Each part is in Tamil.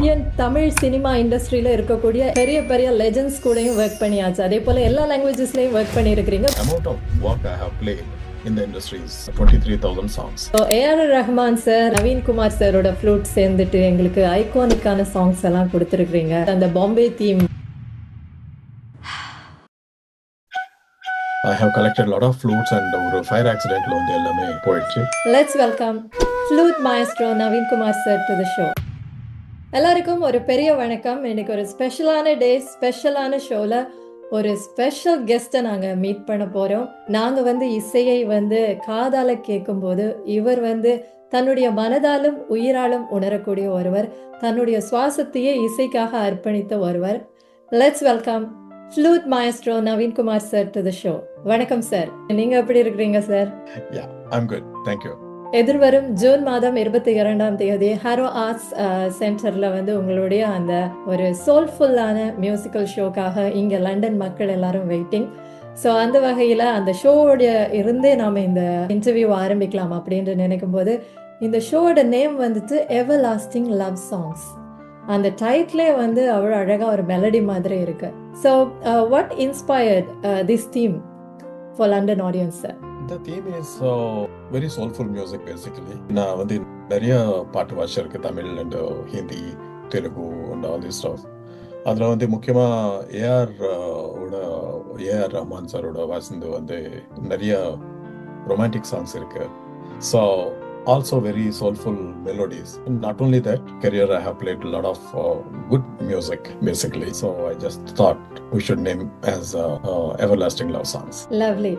இந்தியன் தமிழ் சினிமா இண்டஸ்ட்ரியில இருக்கக்கூடிய பெரிய பெரிய லெஜெண்ட்ஸ் கூடயும் ஒர்க் பண்ணியாச்சு. அதே போல எல்லா லாங்குவேஜஸ்லயும் ஒர்க் பண்ணியிருக்கிறீங்க. Amount of work I have played in the industry is 23,000 songs. So AR Rahman sir, Naveen Kumar சாரோட ஃப்ளூட் சேர்ந்துட்டு எங்களுக்கு ஐகானிக்கான சாங்ஸ் எல்லாம் கொடுத்துருக்கீங்க. அந்த Bombay theme, I have collected a lot of flutes and ஒரு ஃபயர் ஆக்சிடென்ட்ல வந்து எல்லாமே போயிடுச்சு. Let's welcome flute maestro Naveen Kumar sir to the show. எல்லாருக்கும் ஒரு பெரிய வணக்கம். இன்னைக்கு ஒரு ஸ்பெஷலான டே, ஸ்பெஷலான ஷோவில் ஒரு ஸ்பெஷல் கெஸ்ட்டை நாங்கள் மீட் பண்ண போகிறோம். நாங்கள் வந்து இசையை வந்து காதால் கேட்கும்போது இவர் வந்து தன்னுடைய மனதாலும் உயிராலும் உணரக்கூடிய ஒருவர், தன்னுடைய சுவாசத்தையே இசைக்காக அர்ப்பணித்த ஒருவர். Let's welcome flute maestro Naveenkumar sir to the show. வணக்கம் சார், நீங்கள் எப்படி இருக்கிறீங்க sir? Yeah, I'm good. Thank you. எதிர்வரும் ஜூன் மாதம் 22 ஹாரோ ஆர்ட்ஸ் சென்டரில் வந்து உங்களுடைய அந்த ஒரு சோல்ஃபுல்லான மியூசிக்கல் ஷோக்காக இங்கே லண்டன் மக்கள் எல்லாரும் வெயிட்டிங். ஸோ அந்த வகையில் அந்த ஷோவோடைய இருந்தே நாம் இந்த இன்டர்வியூ ஆரம்பிக்கலாம் அப்படின்ட்டு நினைக்கும் போது இந்த ஷோவோட நேம் வந்துட்டு எவர் லாஸ்டிங் லவ் சாங்ஸ். அந்த டைட்டிலே வந்து அவ்வளோ அழகாக ஒரு மெலடி மாதிரி இருக்கு. So what inspired this theme for London audience sir? The theme is very soulful music basically. நான் வந்து நிறைய பாட்டு வாட்சி இருக்கு, Tamil and Hindi, Telugu and all this stuff. அதில் வந்து முக்கியமாக ஏஆர் ரஹ்மான் சாரோட வாசிந்து வந்து நிறைய ரொமான்டிக் சாங்ஸ் இருக்கு. So also very soulful melodies. Not only that, career I have played a lot of good music basically. So I just thought we should name as everlasting love songs. Lovely.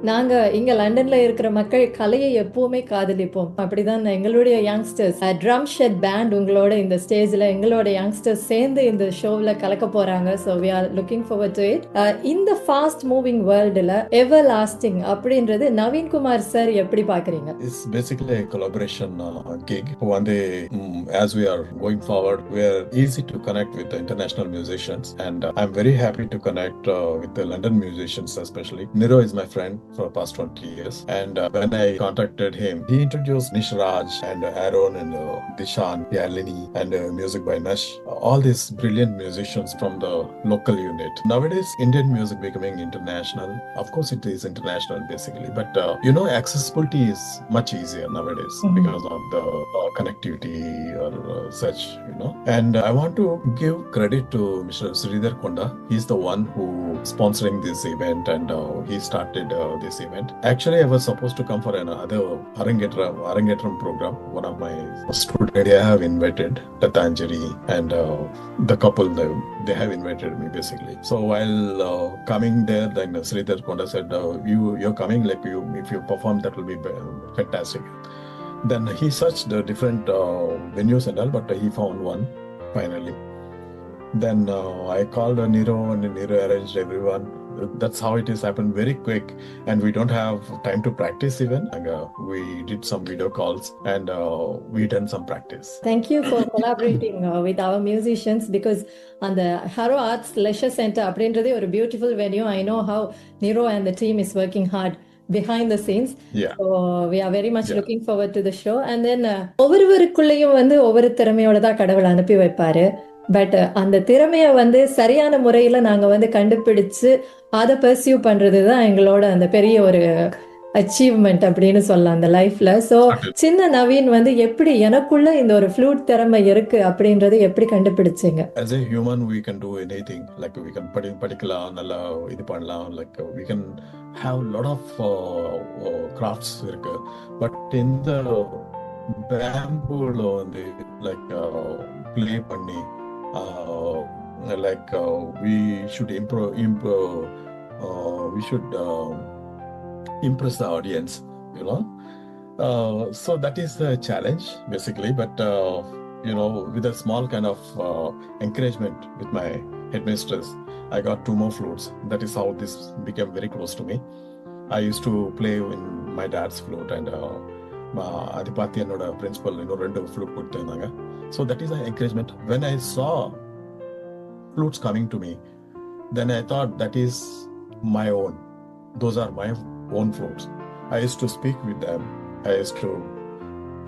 நாங்கள் இங்கே லண்டனில் இருக்கிற மக்கள் கலையை எப்போவுமே காதலிப்போம். அப்படிதான் எங்களுடைய யங்ஸ்டர்ஸ் ட்ரம் ஷெட் பேண்ட் உங்களோட இந்த ஸ்டேஜில் எங்களோட யங்ஸ்டர்ஸ் சேர்ந்து இந்த ஷோவில் கலக்க போகிறாங்க. So we are looking forward to it. இந்த ஃபாஸ்ட் மூவிங் வேர்ல்டில் எவர் லாஸ்டிங் அப்படின்றது நவீன்குமார் சார் எப்படி பார்க்குறீங்க? It's basically a collaboration gig. One day, as we are going forward, we are easy to connect with the international musicians, and I'm very happy to connect with the London musicians especially. Niro is my friend for the past 20 years, and when I contacted him, he introduced Nishraj and Aaron and Dishan, Yalini, and music by Nash, all these brilliant musicians from the local unit. Nowadays Indian music becoming international. Of course it is international basically, but accessibility is much easier nowadays because of the connectivity or such, and I want to give credit to Mr. Sridhar Konda. He's the one who sponsoring this event, and he started this event. Actually, I was supposed to come for another Arangetram program. One of my students, they have invited Tatanjali, and the couple, they have invited me basically. So while coming there, then Sridhar Konda said, you're coming, like if you perform, that will be fantastic. Then he searched the different venues and all, but he found one finally. Then I called Niro, and Niro arranged everyone. That's how it is happened very quick, and we don't have time to practice even. We did some video calls, and we done some practice. Thank you for collaborating with our musicians, because on the Harrow Arts Leisure Center அப்படின்றதே ஒரு beautiful venue. I know how Niro and the team is working hard behind the scenes. Yeah. So we are very much looking forward to the show. And then ஒவ்வொருவருக்குள்ளேயும் வந்து ஒவ்வொரு திறமையோட தான் கடவுள் அனுப்பி வைப்பாரு. பட் அந்த திறமையை வந்து சரியான முறையில் நாங்கள் வந்து கண்டுபிடிச்சு அதை பர்சியூ பண்ணுறது தான் எங்களோட அந்த பெரிய ஒரு அச்சீவ்மெண்ட் அப்படின்னு சொல்லலாம் அந்த லைஃப்ல. ஸோ சின்ன நவீன் வந்து எப்படி எனக்குள்ள இந்த ஒரு ஃப்ளூட் திறமை இருக்கு அப்படின்றத எப்படி கண்டுபிடிச்சிங்க? As a human we can do anything, like we can படிக்கலாம், நல்லா இது பண்ணலாம், like we can have lot of crafts இருக்கு. பட் இந்த பேம்பூல வந்து like play பண்ணி we should impress the audience, so that is the challenge basically. But with a small kind of encouragement with my headmistress, I got 2 more flutes. That is how this became very close to me. I used to play in my dad's flute, and Adipati என்னோட பிரின்சிபல் இன்னும் 2 flute கொடுத்திருந்தாங்க. So that is an encouragement. When I saw flutes coming to me, then I thought that is my own. Those are my own flutes. I used to speak with them. I used to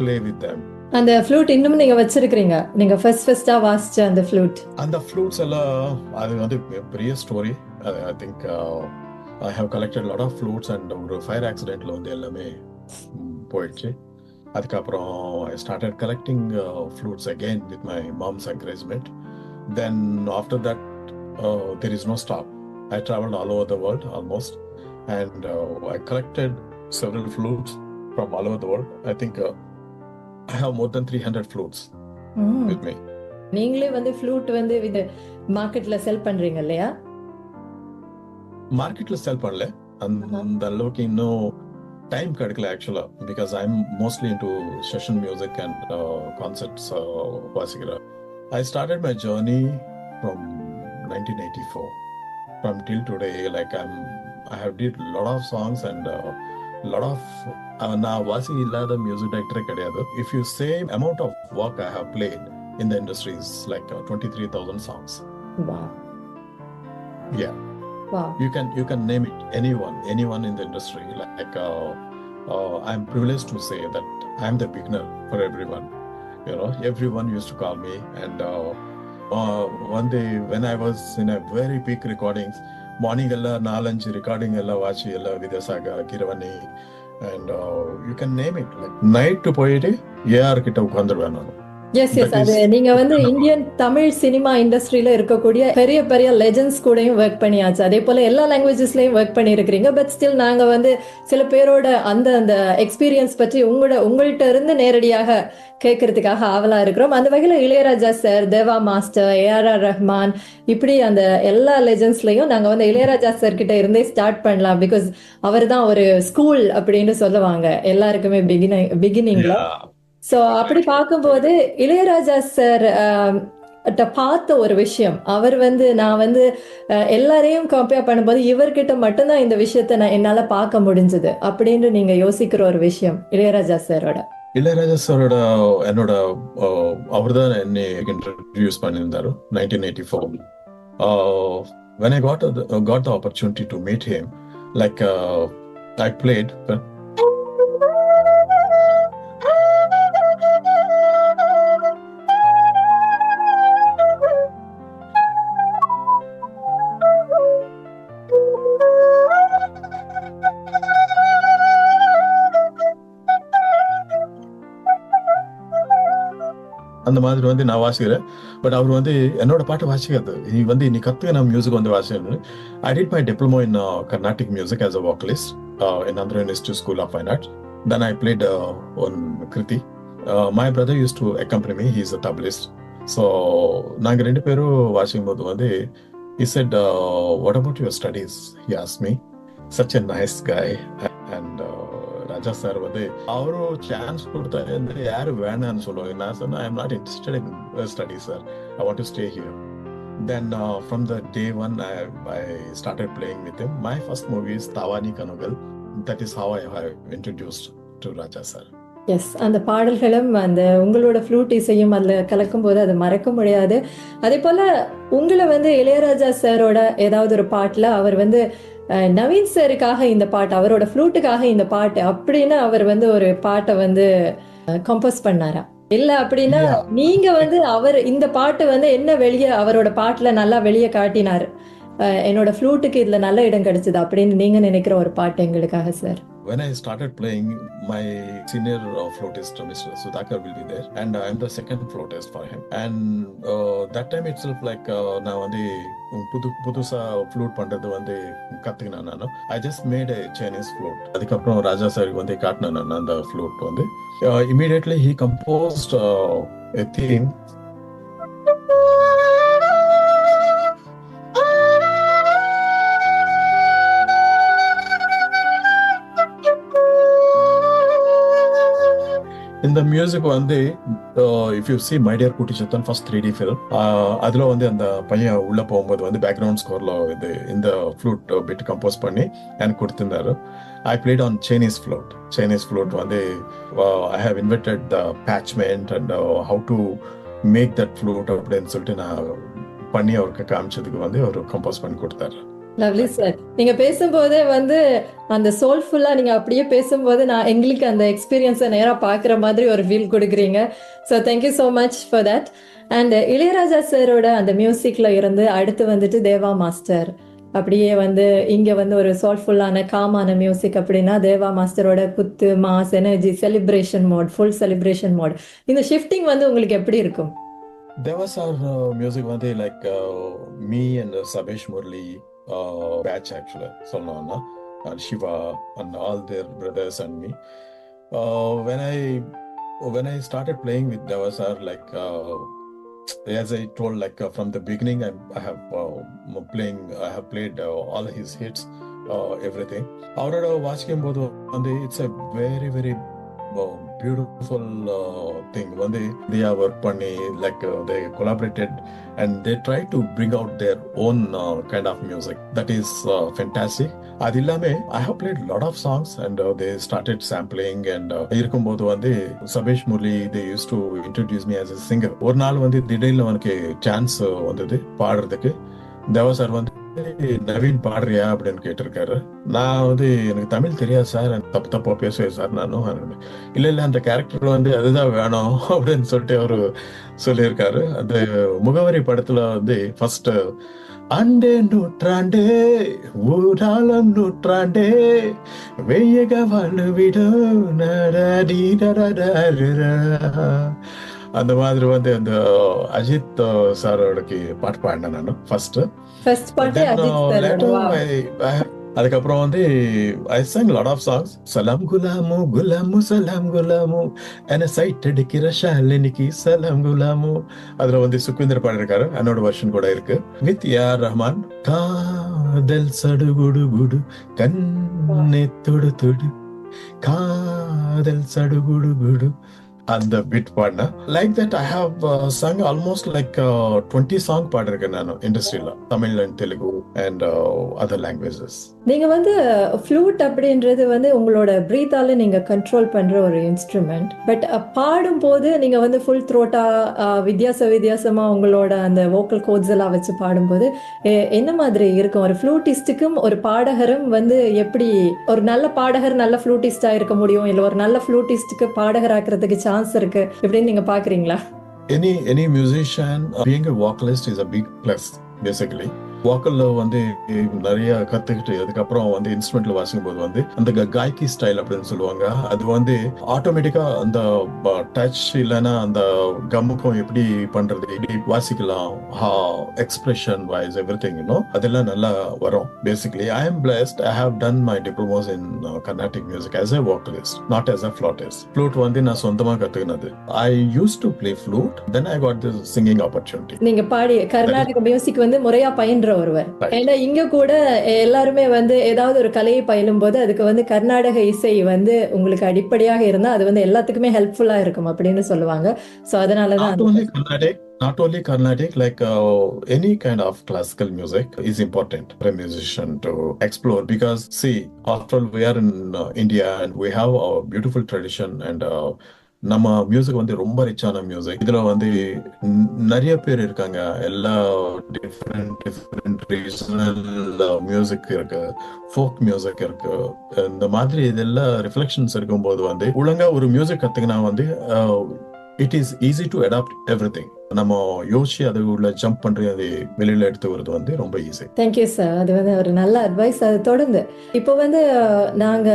play with them. அந்த ஃப்ளூட் இன்னும் நீங்க வச்சிருக்கீங்க, நீங்க ஃபர்ஸ்டா வாசிச்ச அந்த ஃப்ளூட்? அந்த ஃப்ளூட்ஸ் எல்லாம் அது வந்து பெரிய story. I think I have collected lot of flutes and ஒரு ஃபயர் ஆக்சிடென்ட்ல வந்து எல்லாமே போயிடுச்சு. அதுக்கப்புறம் I started collecting flutes again with my mom's encouragement. Then after that there is no stop. I traveled all over the world almost, and I collected several flutes from all over the world. I think I have more than 300 flutes with me. நீங்களே வந்து ஃப்ளூட் வந்து இது மார்க்கெட்ல செல் பண்றீங்க இல்லையா? மார்க்கெட்ல செல் பண்ணல, அந்த அளவுக்கு இன்னும் டைம் கிடைக்கல ஆக்சுவலா, because I am mostly into session music and concerts வாசிக்கிறேன். I started my journey from 1984. From till today, like I have did a lot of songs and lot of நான் வாசி இல்லாத மியூசிக் டைரக்டரே கிடையாது. If you say amount of work I have played in the industry is like 23,000 songs. Wow. Yeah. Wow. You can name it, anyone in the industry. Like I'm privileged to say that I'm the beginner for everyone. You know, everyone used to call me, and one day when I was in a very peak recordings, morning ella 4-5 recording ella vachi ella Vidyasaga Kiravani, and you can name it, like night to poeti AR கிட்ட உட்கார்ந்துடுவேன் நான். எஸ் அது நீங்க வந்து இந்தியன் தமிழ் சினிமா இண்டஸ்ட்ரியில இருக்கக்கூடிய பெரிய பெரிய லெஜெண்ட்ஸ் கூடயும் ஒர்க் பண்ணியாச்சு. அதே போல எல்லா லாங்குவேஜஸ்லயும் ஒர்க் பண்ணியிருக்கிறீங்க. பட் ஸ்டில் நாங்க வந்து சில பேரோட அந்த எக்ஸ்பீரியன்ஸ் பற்றி உங்கள்கிட்ட இருந்து நேரடியாக கேட்கறதுக்காக ஆவலா இருக்கிறோம். அந்த வகையில இளையராஜா சார், தேவா மாஸ்டர், ஏஆர் ரஹ்மான், இப்படி அந்த எல்லா லெஜெண்ட்ஸ்லயும் நாங்க வந்து இளையராஜா சார் கிட்ட இருந்தே ஸ்டார்ட் பண்ணலாம். பிகாஸ் அவர் தான் ஒரு ஸ்கூல் அப்படின்னு சொல்லுவாங்க எல்லாருக்குமே பிகினிங்ல. ஸோ அப்படி பார்க்கும்போது இளையராஜா சார் பார்த்த ஒரு விஷயம், அவர் வந்து நான் வந்து எல்லாரையும் கம்பேர் பண்ணும்போது இவர்கிட்ட மட்டும்தான் இந்த விஷயத்த நான் என்னால பார்க்க முடிஞ்சது அப்படின்னு நீங்க யோசிக்கிற ஒரு விஷயம் இளையராஜா சாரோட? இளையராஜா சாரோட என்னோட அவர் தான் என்னை இன்ட்ரடியூஸ் பண்ணியிருந்தாரு 1984. When I got the opportunity to meet him, like I played அந்த மாதிரி வந்து நான் வாசிக்கிறேன். பட் அவர் வந்து என்னோட பாட்டு வாசிக்கிறது நீ கத்துக்க நான் மியூசிக் வந்து வாசிக்கணும். I did my diploma in Carnatic music as a vocalist in Andhra University School of Fine Arts. Then I played on Kriti. My brother used to accompany me. He is a tablaist. So நாங்க ரெண்டு பேரும் வாசிக்கும் போது வந்து he said, what about your studies? He asked me. Such a nice guy. And Raja sir வந்து அவரும் சான்ஸ் கொடுத்தா யாரு வேணான்னு சொல்லுவாங்க. நான் சொன்னேன், I am not interested in study sir, I want to stay here. Then from the day one I started playing with him. My first movie is Tawani Kanugal. That is how I have introduced to Raja sir. Yes, அந்த பாடல்களும் அந்த உங்களோட ஃப்ளூட் இசையும் அதில் கலக்கும் போது அது மறக்க முடியாது. அதே போல் உங்களை வந்து இளையராஜா சாரோட ஏதாவது ஒரு பாட்டில் அவர் வந்து நவீன் சாருக்காக இந்த பாட்டு, அவரோட ஃப்ளூட்டுக்காக இந்த பாட்டு அப்படின்னு அவர் வந்து ஒரு பாட்டை வந்து கம்போஸ் பண்ணாரா? இல்ல அப்படின்னா நீங்க வந்து அவர் இந்த பாட்டு வந்து என்ன வெளியே அவரோட பாட்டுல நல்லா வெளியே காட்டினார், என்னோட ஃப்ளூட்டுக்கு இதுல நல்ல இடம் கிடைச்சது அப்படின்னு நீங்க நினைக்கிற ஒரு பாட்டு எங்களுக்காக sir? When I started playing, my senior flutist, Mr. Sudhakar, will be there, and I am the second flutist for him. And that time itself, like நான் வந்து புதுசா ஃப்ளூட் பண்றது வந்து கத்துக்கினேன் நான். I just made a Chinese flute. அதுக்கப்புறம் ராஜா சாருக்கு வந்து காட்டினேன் நான் அந்த ஃப்ளூட் வந்து. Immediately he composed a theme. இந்த மியூசிக் வந்து if you see my dear குட்டி சத்தன் ஃபர்ஸ்ட் 3D ஃபிலிம், அதில் வந்து அந்த பையன் உள்ள போகும்போது வந்து பேக்ரவுண்ட் ஸ்கோர்ல இந்த ஃப்ளூட் பிட் கம்போஸ் பண்ணி எனக்கு கொடுத்திருந்தாரு. I played on Chinese flute வந்து I have invented the patchment and how to make that flute அப்படின்னு சொல்லிட்டு நான் பண்ணி அவருக்கு காமிச்சதுக்கு வந்து அவர் கம்போஸ் பண்ணி கொடுத்தாரு. Lovely sir. நீங்க பேசும்போதே வந்து அந்த சோல்ஃபுல்லா நீங்க அப்படியே பேசும்போது நான் எங்களுக்கு அந்த எக்ஸ்பீரியன்ஸை நேரா பார்க்குற மாதிரி ஒரு ஃபீல் கொடுக்குறீங்க. So thank you so much for that. And Ilaiyaraaja சாரோட அந்த மியூசிக்ல இருந்து அடுத்து வந்துட்டு தேவா மாஸ்டர் அப்படியே வந்து இங்க வந்து ஒரு சோல்ஃபுல்லான காமான மியூசிக் அப்படின்னா தேவா மாஸ்டரோட குத்து mass energy celebration mode full celebration mode இந்த ஷிஃப்டிங் வந்து உங்களுக்கு எப்படி இருக்கும்? There was our music one day like me and Sabesh Murli batch actually. So no, and Shiva and all their brothers and me. When I started playing with Devasar, like as I told, like from the beginning, I have played all his hits, everything. After watching him, it's a very very beautiful thing. When they have worked பண்ணி like they collaborated and they try to bring out their own kind of music. That is fantastic. அது இல்லாம I have played lot of songs and they started sampling and இருக்கும்போது வந்து Sabesh Murali they used to introduce me as a singer. ஒரு நாள் வந்து திடீர்னு எனக்கு சான்ஸ் வந்தது பாடுறதுக்கு. தேவா சார் வந்து நவீன் பாடுறியா அப்படின்னு கேட்டிருக்காரு. நான் வந்து எனக்கு தமிழ் தெரியாது சார், தப்பு தப்பா பேசுவேன் சார் நானும். இல்ல அந்த கேரக்டர் வந்து அதுதான் வேணும் அப்படின்னு சொல்லிட்டு அவரு சொல்லியிருக்காரு. அந்த முகவரி படத்துல வந்து ஃபர்ஸ்ட் அண்டே நூற்றாண்டே ஊராளம் நூற்றாண்டே வெய்யக வாழ்விடும் அந்த மாதிரி வந்து அந்த அஜித் சாரோடக்கு பாட்டு பாடினேன் நான் ஃபர்ஸ்ட் பாட்டே அஜித் சார். அதுக்கப்புறம் வந்து ஐ sang lot of songs. சலாம் குலாமு குலாமு சலாம் குலாமு என்ன சைட் அடிக்கிற ஷாலினிக்கு சலாம் குலாமு. அதுல வந்து சுக்விந்தர் பாடிருக்காரு, என்னோட வெர்ஷன் கூட இருக்கு வித் ரஹ்மான். காதல் சடுகுடு குடு கண்ணே தொடு தொடு காதல் சடுகுடு குடு அந்த பீட் பாடினா like that. I have sung almost like 20 song பாடிருக்கேன் நான் இண்டஸ்ட்ரியில, Tamil and Telugu and other languages. நீங்க வந்து ஃப்ளூட் அப்படின்றது வந்து உங்களோட பிரீத்தால நீங்க கண்ட்ரோல் பண்ற ஒரு இன்ஸ்ட்ருமெண்ட். பட் பாடும் போது நீங்க வந்து ஃபுல் த்ரோட்டா வித்தியாசமா உங்களோட அந்த வோக்கல் கோட்ஸ் எல்லாம் வச்சு பாடும்போது என்ன மாதிரி இருக்கும்? ஒரு ஃப்ளூட்டிஸ்டுக்கும் ஒரு பாடகரும் வந்து எப்படி ஒரு நல்ல பாடகர் நல்ல ஃப்ளூட்டிஸ்டா இருக்க முடியும், இல்ல ஒரு நல்ல ஃப்ளூட்டிஸ்டுக்கு பாடகர் ஆக்குறதுக்கு சான்ஸ் இருக்கு இப்படின்னு நீங்க பாக்குறீங்களா? Any musician being a vocalist is a big plus basically. வோக்கல்ல வந்து நிறைய கத்துக்கிட்டு அதுக்கப்புறம் வந்து இன்ஸ்ட்ருமெண்ட்ல வாசிக்கும் போது வந்து அந்த காய்கி ஸ்டைல் அப்படின்னு சொல்லுவாங்க, அது வந்து ஆட்டோமேட்டிக்கா அந்த டச் இல்லைன்னா அந்த கம்முக்கும் எப்படி பண்றது, எப்படி வாசிக்கலாம், எக்ஸ்பிரஷன் வைஸ் எவ்ரிதிங் அதெல்லாம் நல்லா வரும். Basically I am blessed. I have done my diplomas in Carnatic music as a vocalist, not as a flautist. Flute வந்து நான் சொந்தமா கத்துக்கினது. I used to play flute, then I got this singing opportunity. நீங்க பாடி கர்நாடக மியூசிக் வந்து முறையா பயின்ற ஒருவர். ஏன்னா இங்க கூட எல்லாருமே வந்து ஏதாவது ஒரு கலையை பயிலும் போது அதுக்கு வந்து கர்நாடக இசை வந்து உங்களுக்கு அடிப்படையாக இருந்தா அது வந்து எல்லாத்துக்குமே ஹெல்ப்ஃபுல்லா இருக்கும் அப்படின்னு சொல்லுவாங்க. சோ அதனாலதான் Not only Carnatic, like any kind of classical music is important for a musician to explore, because see, after all, we are in India and we have our beautiful tradition and நம்ம மியூசிக் வந்து ரொம்ப ரிச்சான மியூசிக். இதுல வந்து நிறைய பேர் இருக்காங்க, எல்லா டிஃப்ரெண்ட் ரீஜனல் மியூசிக் இருக்கு, ஃபோக் மியூசிக் இருக்கு. இந்த மாதிரி இதெல்லாம் ரிஃப்ளெக்ஷன்ஸ் இருக்கும்போது வந்து ஒழுங்கா ஒரு மியூசிக் கத்துக்கினா வந்து it is easy to adapt everything. நம்ம யோசிச்சு அது உள்ள ஜம்ப் பண்றது, அது வெளியில எடுத்து வருது வந்து ரொம்ப ஈஸி. தேங்க்யூ சார், அது வந்து ஒரு நல்ல அட்வைஸ். அது தொடர்ந்து இப்போ வந்து நாங்க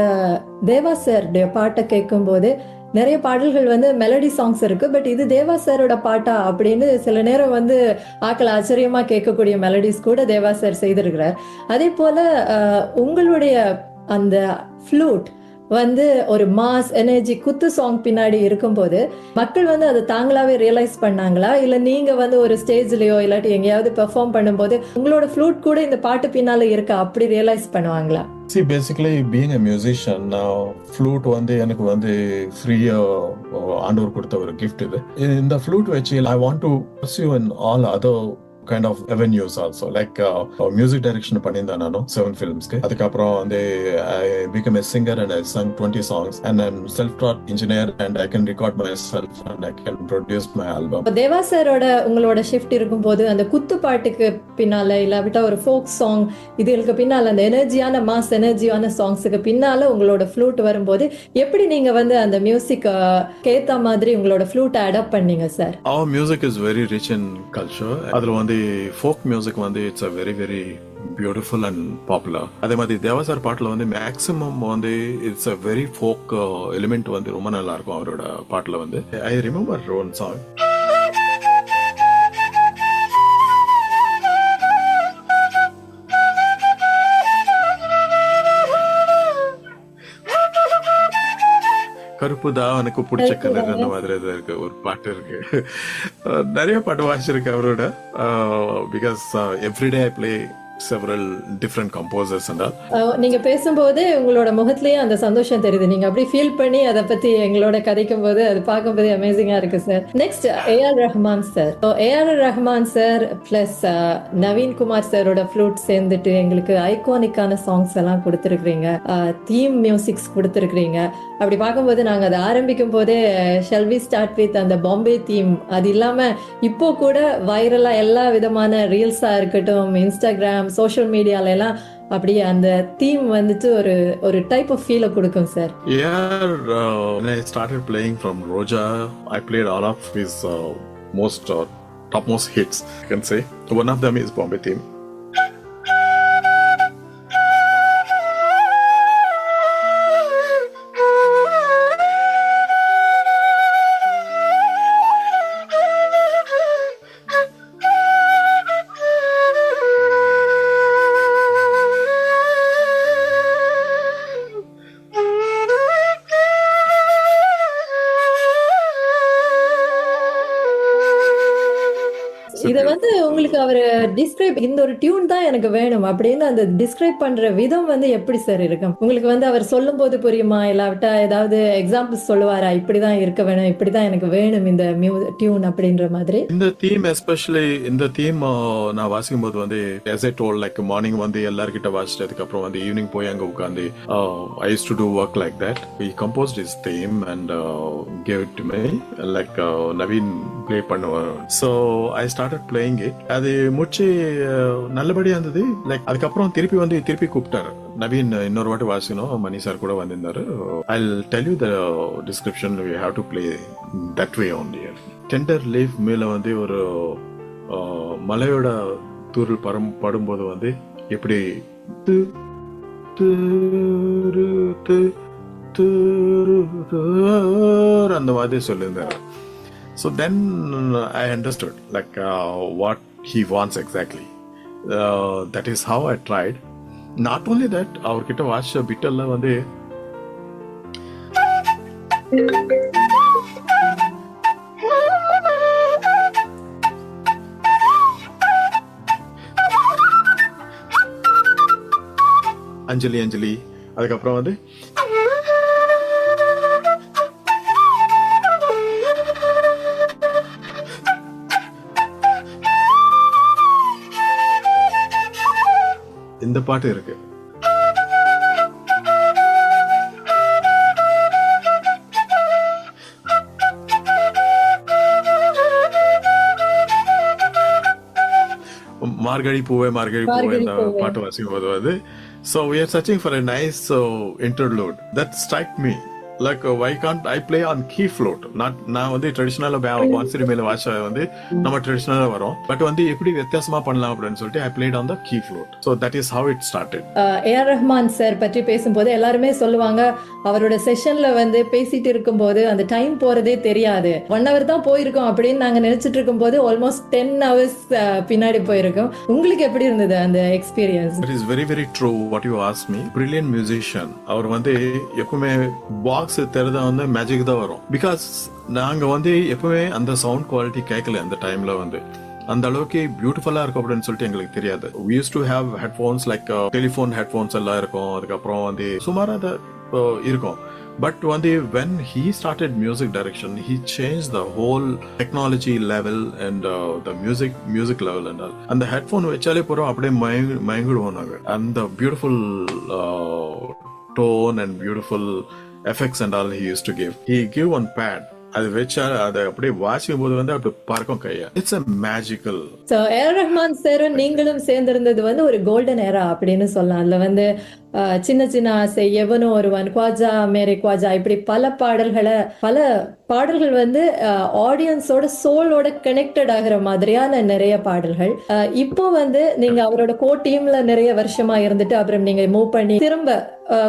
தேவா சார் பாட்டை கேட்கும் போது நிறைய பாடல்கள் வந்து மெலடி சாங்ஸ் இருக்கு. பட் இது தேவா சாரோட பாட்டா அப்படின்னு சில நேரம் வந்து ஆக்கள் ஆச்சரியமா கேட்கக்கூடிய மெலடிஸ் கூட தேவா சார் செய்திருக்கிறார். அதே போல உங்களுடைய அந்த ஃப்ளூட் வந்து ஒரு மாஸ் எனர்ஜி குத்து சாங் பின்னாடி இருக்கும்போது மக்கள் வந்து அதை தாங்களாவே ரியலைஸ் பண்ணாங்களா, இல்ல நீங்க வந்து ஒரு ஸ்டேஜ்லயோ இல்லாட்டி எங்கேயாவது பெர்ஃபார்ம் பண்ணும்போது உங்களோட ஃப்ளூட் கூட இந்த பாட்டு பின்னால இருக்கா அப்படி ரியலைஸ் பண்ணுவாங்களா? See, basically being a musician, now flute வந்து எனக்கு வந்து ஃப்ரீயா ஆண்டவர் கொடுத்த ஒரு கிஃப்ட் இது. இந்த ஃப்ளூட் வச்சு I want to pursue in all other kind of avenues also. Like music direction பண்ணியிருந்தேன் நானும் 7 filmsக்கு. அதுக்கப்புறம் வந்து I became a singer and I sang 20 songs and I'm self-taught engineer and I can record myself and I can produce my album. தேவா சாரோட உங்களோட ஷிஃப்ட் இருக்கும்போது அந்த குத்து பாட்டுக்கு பின்னால இல்லாவிட்டா ஒரு ஃபோக் சாங் இதுகளுக்கு பின்னால அந்த எனர்ஜியான மாஸ் எனர்ஜியான சாங்ஸுக்கு பின்னால உங்களோட ஃப்ளூட் வரும்போது எப்படி நீங்க வந்து அந்த மியூசிக் கேத்த மாதிரி உங்களோட ஃப்ளூட் அடாப்ட் பண்ணீங்க sir? Our music is very rich in culture. அதுல வந்து folk music வந்து it's a very very beautiful and popular. அதே மாதிரி தேவா சார் பாட்டுல வந்து மேக்ஸிமம் வந்து it's a very folk element வந்து ரொம்ப நல்லா இருக்கும் அவரோட பாட்டுல வந்து. I remember one song. கருப்பு தான் எனக்கு பிடிச்ச கலர் அந்த மாதிரி இருக்கு ஒரு பாட்டு இருக்கு. நிறைய பாட்டு வாசிச்சிருக்கு அவரோட. Because everyday I play several different composers and all. நீங்க பேசும்போது உங்களோட முகத்திலேயே அந்த சந்தோஷம் தெரியுது. நீங்க அப்படி ஃபீல் பண்ணி அதை பத்தி எங்களோட கதைக்கும் போது அது பார்க்கும்போது அமேசிங்கா இருக்கு sir. Next AR Rahman sir. AR Rahman sir plus Naveen Kumar சாரோட ஃப்ளூட் சேர்ந்துட்டு எங்களுக்கு ஐகானிக்கான சாங்ஸ் எல்லாம் கொடுத்துருக்கீங்க, தீம் மியூசிக்ஸ் கொடுத்துருக்கீங்க. அப்படி பார்க்கும்போது நாங்க அதை ஆரம்பிக்கும் போதே ஷெல் வி ஸ்டார்ட் வித் அந்த பாம்பே தீம், அது இல்லாம இப்போ கூட வைரலா எல்லா விதமான ரீல்ஸா இருக்கட்டும், இன்ஸ்டாகிராம் சோஷியல் மீடியால எல்லாம் அப்படியே அந்த தீம் வந்துட்டு ஒரு டைப் ஆஃப் ஃபீலை கொடுக்கும் sir. When I started playing from Roja, I played all of his most topmost hits, I can say. One of them is Bombay theme. இத வந்து உங்களுக்கு அவரு டிஸ்கிரைப் இந்த ஒரு டியூன் தான் எனக்கு வேணும் அப்படின்னு அந்த டிஸ்கிரைப் பண்ற விதம் வந்து எப்படி சார் இருக்கும்? உங்களுக்கு வந்து அவர் சொல்லும் போது புரியுமா, இல்லாவிட்டா ஏதாவது எக்ஸாம்பிள்ஸ் சொல்லுவாரா, இப்படிதான் இருக்க வேணும், இப்படிதான் எனக்கு வேணும் இந்த டியூன் அப்படின்ற மாதிரி? இந்த தீம் எஸ்பெஷலி இந்த தீம் நான் வாசிக்கும் போது வந்து as I told, like morning வந்து எல்லார்கிட்ட வாசிட்டு அதுக்கப்புறம் வந்து ஈவினிங் போய் அங்க உட்காந்து I used to do work like that. He composed his theme and gave it to me, like Naveen play பண்ணுவார். So I started playing it. அது முடிச்சு நல்லபடியா இருந்தது. லைக் அதுக்கப்புறம் திருப்பி கூப்பிட்டாரு, நவீன் இன்னொரு வாட்டி வாசிக்கணும், மணி சார் கூட வந்திருந்தாரு. I'll tell you the description. We have to play that way only. Tender leaf மேல வந்து ஒரு மலையோட தூரல் படும்போது வந்து எப்படி அந்த மாதிரி சொல்லியிருந்தாரு. So then I understood like what he wants exactly. That is how I tried. Not only that, அவர்கிட்ட வாசிச்ச பிட்டெல்லாம் வந்து அஞ்சலி அதுக்கப்புறம் வந்து இந்த பாட்டு இருக்கு. மார்கழி பூவே இந்த பாட்டு வாசிக்கும் போது வந்து so we are searching for a nice interlude that strike me like why can't I play on key flute? நான் வந்து ட்ரெடிஷனலா பான்சிரி மேல வாச வந்து நம்ம ட்ரெடிஷனலா வரோம், பட் வந்து எப்படி வித்தியாசமா பண்ணலாம் அப்படின்னு சொல்லிட்டு I played on the key flute. So that is how it started. AR Rahman sir பற்றி பேசும்போது எல்லாருமே சொல்லுவாங்க, அவரோட செஷன்ல வந்து பேசிட்டு இருக்கும்போது அந்த டைம் போறதே தெரியாது. 1 hour தான் போயிருக்கோம் அப்படின்னு நாங்க நினைச்சிட்டு இருக்கும்போது ஆல்மோஸ்ட் 10 hours பின்னாடி போயிருக்கோம். உங்களுக்கு எப்படி இருந்தது அந்த experience? It is very very true what you asked me. Brilliant musician. அவர் வந்து எப்பவுமே பாக்ஸ் தெரிஞ்சா வந்து மேஜிக் தான் வரும். பிகாஸ் நாங்க வந்து எப்பவுமே அந்த சவுண்ட் குவாலிட்டி கேட்கல அந்த டைம்ல வந்து அந்த அளவுக்கு பியூட்டிஃபுல்லா இருக்கும் அப்படின்னு சொல்லிட்டு எங்களுக்கு தெரியாது. We used to have headphones like telephone headphones எல்லாம் இருக்கும். அதுக்கப்புறம் வந்து சுமாரா இருக்கும். But one day when he started music direction, he changed the whole technology level and the music level and all. And the headphone vechale pura apde mayangiduvaanga. And the beautiful tone and beautiful effects and all he used to give. He give one pad. அது வச்சா அதை அப்படியே வாசிக்கும் போது வந்து அப்படி பறக்கும் கையா. It's a magical. So AR Rahman சாரும் நீங்களும் சேர்ந்திருந்தது வந்து ஒரு கோல்டன் ஏரா அப்படின்னு சொல்லலாம். அதுல வந்து சின்ன சின்ன ஆசை, எவனோ ஒருவன், குவாஜா மேரே குவாஜா, இப்படி பல பாடல்கள் வந்து ஆடியன்ஸோட சோலோட கனெக்டட் ஆகிற மாதிரியான நிறைய பாடல்கள். இப்போ வந்து நீங்க அவரோட டீம்ல நிறைய வருஷமா இருந்துட்டு அப்புறம் நீங்க மூவ் பண்ணி திரும்ப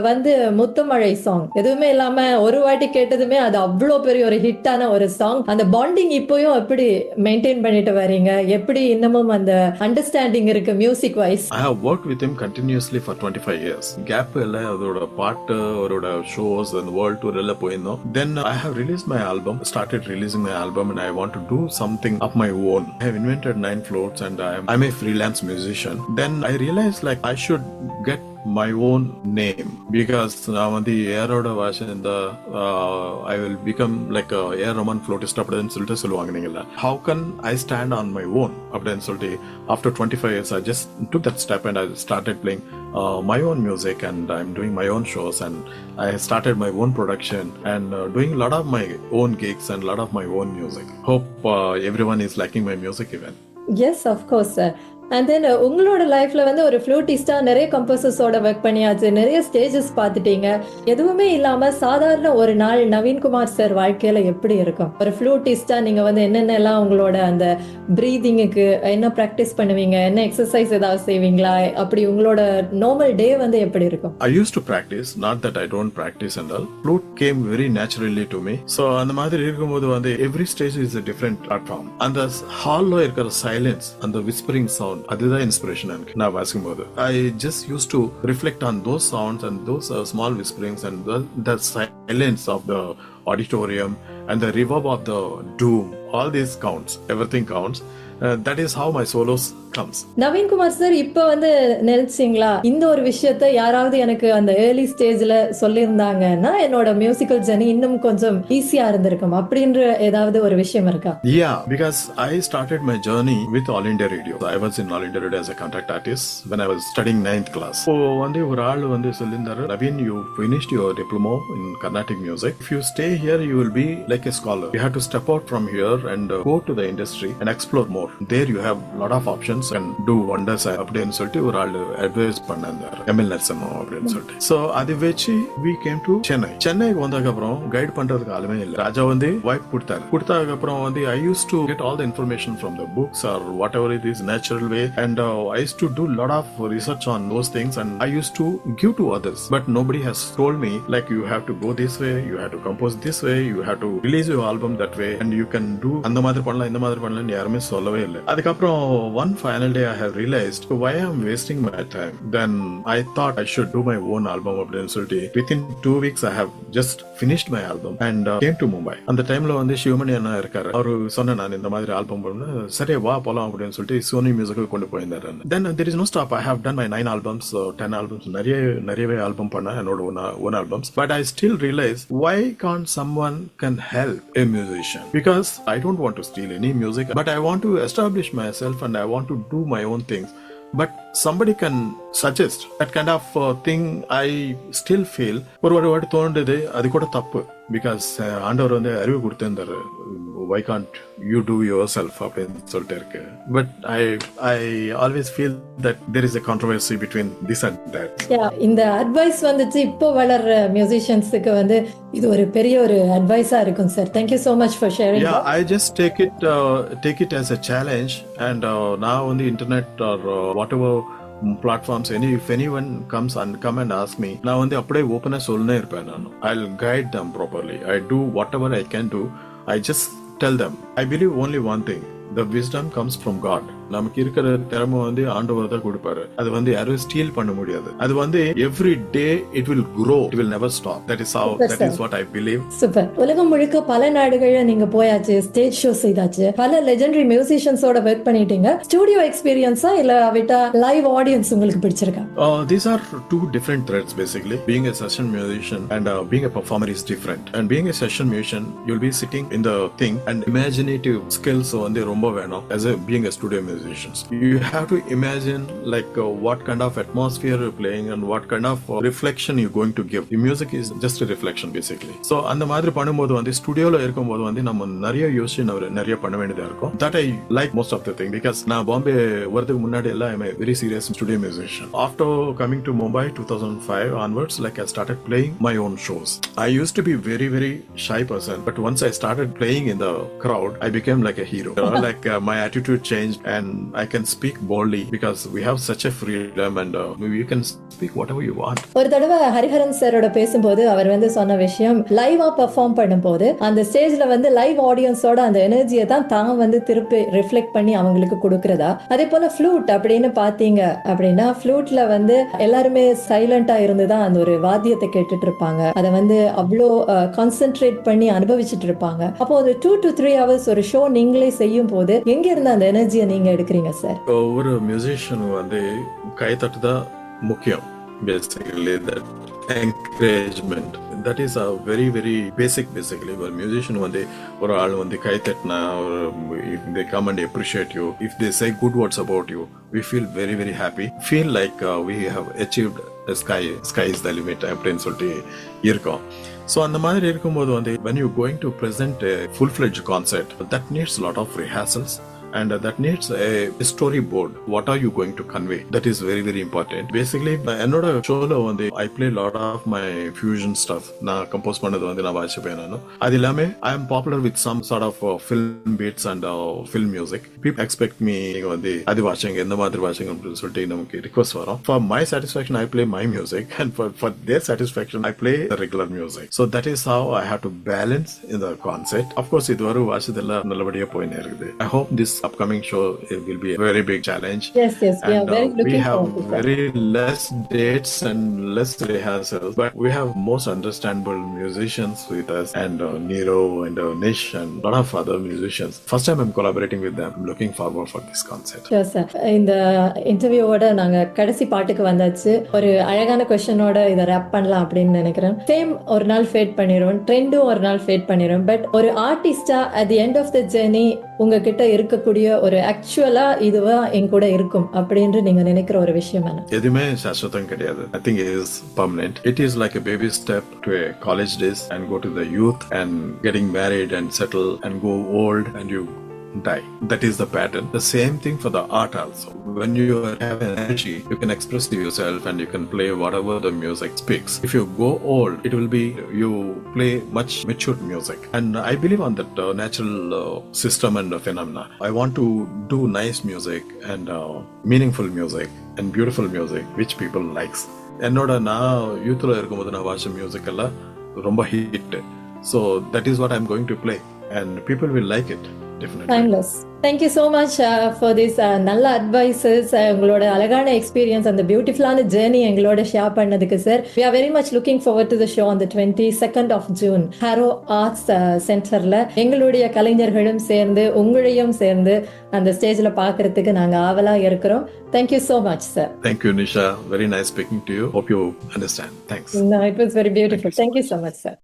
வந்து முத்துமழை சாங் எதுவுமே இல்லாம ஒரு வாட்டி கேட்டதுமே அது அவ்வளோ பெரிய ஒரு ஹிட்டான ஒரு சாங். அந்த பாண்டிங் இப்போயும் எப்படி மெயின்டைன் பண்ணிட்டு வரீங்க? எப்படி இன்னமும் அந்த அண்டர்ஸ்டாண்டிங் இருக்கு music wise? I have worked with him continuously for 25 years. Gap இல்லை, அதோட பாட்டு, அவரோட ஷோஸ் and வேர்ல்ட் டூர் எல்லாம் போயிருந்தோம். Then I have released my album, started releasing my album, and I want to do something of my own. I have invented 9 flutes and I'm a freelance musician. Then I realized like I should get my own name because நான் வந்து ஏரோட வாஷன் இந்த I will become like a air Raman flutist அப்படின்னு சொல்லிட்டு சொல்லுவாங்க நீங்களா. How can I stand on my own அப்படின்னு சொல்லிட்டு after 25 years I just took that step and I started playing my own music and I'm doing my own shows and I started my own production and doing a lot of my own gigs and a lot of my own music. Hope everyone is liking my music even. Yes, of course, sir. And then உங்களோட லைஃப்ல வந்து ஒரு ஃப்ளூட்டிஸ்டா நிறைய கம்போசர்ஸோட ஒர்க் பண்ணியாச்சு, நிறைய ஸ்டேஜஸ் பார்த்துட்டீங்க. எதுவுமே இல்லாம சாதாரண ஒரு நாள் நவீன்குமார் சார் வாழ்க்கையில எப்படி இருக்கும்? ஒரு ஃப்ளூட்டிஸ்டா நீங்க வந்து என்னென்னலாம் உங்களோட அந்த பிரீதிங்குக்கு என்ன ப்ராக்டிஸ் பண்ணுவீங்க, என்ன எக்ஸசைஸ் ஏதாவது செய்வீங்களா, அப்படி உங்களோட நார்மல் டே வந்து எப்படி இருக்கும்? I used to practice, not that I don't practice and all. Flute came very naturally to me. So அந்த மாதிரி இருக்கும்போது வந்து every stage is a different platform. அந்த ஹால்ல இருக்கிற சைலன்ஸ், அந்த whispering sound, அதுதான் இன்ஸ்பிரேஷன் எனக்கு நான் வாசிக்கும் போது. I just used to reflect on those sounds and those small whisperings and the silence of the auditorium and the reverb of the doom. All these counts, everything counts. That is how my solos comes. Naveenkumar sir இப்ப வந்து நினைச்சீங்களா இந்த ஒரு விஷயத்த யாராவது எனக்கு அந்த ஏர்லி ஸ்டேஜ்ல சொல்லியிருந்தாங்கன்னா என்னோட மியூசிக்கல் ஜர்னி இன்னும் கொஞ்சம் ஈஸியா இருந்திருக்கும் அப்படின்ற ஏதாவது ஒரு விஷயம் இருக்கா? Yeah, because I started my journey with All India Radio. I was in All India Radio as a contact artist when I was studying 9th class. So one day ஒரு ஆள் வந்து சொல்லிருந்தாரு, Naveen, you finished your diploma in Carnatic music. If you stay here, you will be like a scholar. You have to step out from here and go to the industry and explore more. There you have lot of options and do wonders அப்படின்னு சொல்லிட்டு ஒரு ஆள் அட்வைஸ் பண்ணாரு, எம்எல் நர்சன் அப்படின்னு சொல்லிட்டு. ஸோ அதை வச்சு we came to சென்னைக்கு வந்ததுக்கு அப்புறம் கைட் பண்றதுக்கு ஆளுமே இல்லை. ராஜா வந்து வாய்ப்பு கொடுத்ததுக்கு அப்புறம் வந்து I used to get all the information from the books or whatever it is natural way and I used to do lot of research on those things and I used to give to others, but nobody has told me like you have to go this way, you have to compose this way, you have to release your album that way and you can do அந்த மாதிரி பண்ணலாம் இந்த மாதிரி பண்ணலாம் யாருமே சொல்லவே இல்லை. அதுக்கப்புறம் one final day I have realized why I am wasting my time. Then I thought I should do my own album அப்படின்னு சொல்லிட்டு within 2 weeks I have just finished my album and came to Mumbai. அந்த டைம்ல வந்து சிவமணி அண்ணா இருக்காரு, அவரு சொன்ன நான் இந்த மாதிரி ஆல்பம் பண்ண சரி வா போலாம் அப்படின்னு சொல்லிட்டு சோனி மியூசிக்கு கொண்டு போயிருந்தாரு. Then there is no stop. I have done my 9 albums, 10 albums, நிறையவே ஆல்பம் பண்ண என்னோட own albums. But I still realize why can't someone can help a musician? Because I don't want to steal any music, but I want to establish myself and I want to do my own things. But somebody can suggest that kind of thing. I still feel ஒரு வாட்டி தோணுது அது கூட தப்பு. பிகாஸ் ஆண்டவர் வந்து அறிவு கொடுத்திருந்தாரு, why can't you do yourself அப்படின்னு சொல்லிட்டு இருக்கு. But I always feel that there is a controversy between this and that. இந்த அட்வைஸ் வந்துச்சு இப்போ வளர்ற மியூசிஷியன்ஸுக்கு வந்து இது ஒரு பெரிய ஒரு அட்வைஸா இருக்கும் sir. Thank you so much for sharing. I just take it as a challenge and now on the internet or whatever platforms, if anyone comes and come and ask me, நான் வந்து அப்படியே ஓப்பனா சொல்லனே இருப்பேன். நான் I'll guide them properly. I do whatever I can do. I just tell them I believe only one thing, the wisdom comes from God. நமக்கு இருக்கிற திறமை வந்து ஆண்டவர் தான் கொடுப்பாரு. அது வந்து யாரும் ஸ்டீல் பண்ண முடியாது. அது வந்து every day it will grow, it will never stop. That is what I believe. Super. உலகம் முழுக்க பல நாடுகள்ல நீங்க போயாச்சு, ஸ்டேஜ் ஷோ செய்தாச்சு, பல லெஜெண்டரி மியூசிஷியன்ஸோட ஒர்க் பண்ணிட்டீங்க. ஸ்டுடியோ எக்ஸ்பீரியன்ஸா இல்ல விட்டா லைவ் ஆடியன்ஸ் உங்களுக்கு பிடிச்சிருக்கா? These are two different threads basically. Being a session musician and being a performer is different. And being a session musician, you'll be sitting in the thing and imaginative skills வந்து ரொம்ப வேணும். As a being a studio musician, you have to imagine like what kind of atmosphere you're playing and what kind of reflection you're going to give. The music is just a reflection basically. So அந்த மாதிரி பண்ணும்போது வந்து ஸ்டுடியோல இருக்கும்போது வந்து நம்ம நிறைய யோசிச்சு நிறைய பண்ண வேண்டியதா இருக்கும். That I like most of the thing because நான் பாம்பே வரதுக்கு முன்னாடி எல்லாம் I'm a very serious studio musician. After coming to Mumbai 2005 onwards, like I started playing my own shows. I used to be very shy person, but once I started playing in the crowd, I became like a hero. Like my attitude changed and I can speak boldly because we have such a freedom and you can speak whatever you want. ஒரு தடவை ஹரிஹரன் சாரோட பேசும்போது அவர் வந்து சொன்ன விஷயம், லைவா பெர்ஃபார்ம் பண்ணும்போது அந்த ஸ்டேஜ்ல வந்து லைவ் ஆடியன்ஸோட அந்த எனர்ஜியை தான் வந்து திருப்பி ரிஃப்ளெக்ட் பண்ணி அவங்களுக்கு கொடுக்கறதா. அதே போல ஃப்ளூட் அப்படின்னு பாத்தீங்க அப்படின்னா, ஃப்ளூட்ல வந்து எல்லாருமே சைலண்டா இருந்துதான் அந்த ஒரு வாத்தியத்தை கேட்டுட்டு இருப்பாங்க. அதை வந்து அவ்வளோ கான்சென்ட்ரேட் பண்ணி அனுபவிச்சுட்டு இருப்பாங்க. அப்போ ஒரு 2 to 3 hours ஒரு ஷோ நீங்களே செய்யும் போது எங்க இருந்து அந்த எனர்ஜியை நீங்க எடுக்கிறீங்க சார்? ஒரு மியூசிஷியன் வந்து கை தட்டுதான் முக்கியம். Basically that encouragement, that is a very basic basically. ஒரு மியூசிஷியன் வந்து ஒரு ஆள் வந்து கை தட்டினா, if they come and appreciate you, if they say good words about you, we feel very happy, feel like we have achieved the sky is the limit அப்படின்னு சொல்லிட்டு இருக்கோம். ஸோ அந்த மாதிரி இருக்கும்போது வந்து when you going to present a full-fledged concert, that needs a lot of rehearsals and that needs a storyboard. What are you going to convey? That is very important. Basically என்னோட ஷோல வந்து I play a lot of my fusion stuff. நான் கம்போஸ் பண்ணது வந்து நான் வாசிப்பேன். நான் அது இல்லாம I am popular with some sort of film beats and film music. People expect me நீங்க வந்து அது வாசிங்க, எந்த மாதிரி வாசிங்க அப்படின்னு சொல்லிட்டு நமக்கு ரிக்வெஸ்ட் வரும். For my satisfaction I play my music and for their satisfaction I play the regular music. So that is how I have to balance in the concert. Of course இது வரை வாசிதெல்லாம் நல்லபடியா போயினே இருக்குது. I hope this upcoming show it will be a very big challenge. Yes, we are very looking forward to that. We have very less dates and less rehearsals, but we have most understandable musicians with us and Nero and Nish and a lot of other musicians. First time I'm collaborating with them. I'm looking forward for this concert. Sure sir. இந்த இன்டர்வியூவோட நாங்க கடைசி பாட்டுக்கு வந்தாச்சு. ஒரு அழகான क्वेश्चनோட இத ரேப் பண்ணலாம் அப்படின்னு நினைக்கிறேன். ஃபேம் ஒரு நாள் ஃபேட் பண்ணிரும், ட்ரெண்டும் ஒரு நாள் ஃபேட் பண்ணிரும், பட் ஒரு ஆர்டிஸ்டா at the end of the journey உங்ககிட்ட இருக்கக்கூடிய ஒரு ஆக்சுவலா இதுவா என் கூட இருக்கும் அப்படின்னு நீங்க நினைக்கிற ஒரு விஷயம் என்ன? எதுவுமே சாஸ்வதம் கிடையாது. I think it is permanent. It is like a baby step to a college days and go to the youth and getting married and settle and go old and you die. That is the pattern. The same thing for the art also. When you have energy, you can express yourself and you can play whatever the music speaks. If you go old, it will be you play much matured music. And I believe on that natural system and phenomena. I want to do nice music and meaningful music and beautiful music which people likes. என்னோட நான் யூத்ல இருக்கும்போது நான் வாட்ச மியூசிக் எல்லாம் ரொம்ப hit. So that is what I'm going to play and people will like it. Definitely. Timeless. Thank you so much for this நல்ல advices, உங்களோட அழகான எக்ஸ்பீரியன்ஸ், அந்த பியூட்டிஃபுல்லான ஜேர்னி எங்களோட ஷேர் பண்ணதுக்கு sir. We are very much looking forward to the show on the 22nd of June. Harrow Arts Centerல எங்களுடைய கலைஞர்களும் சேர்ந்து உங்களையும் சேர்ந்து அந்த ஸ்டேஜ்ல பார்க்கிறதுக்கு நாங்க ஆவலா இருக்கிறோம். Thank you so much sir. Thank you Nisha. Very nice speaking to you. Hope you understand. Thanks. No, it was very beautiful. Thank you so much sir.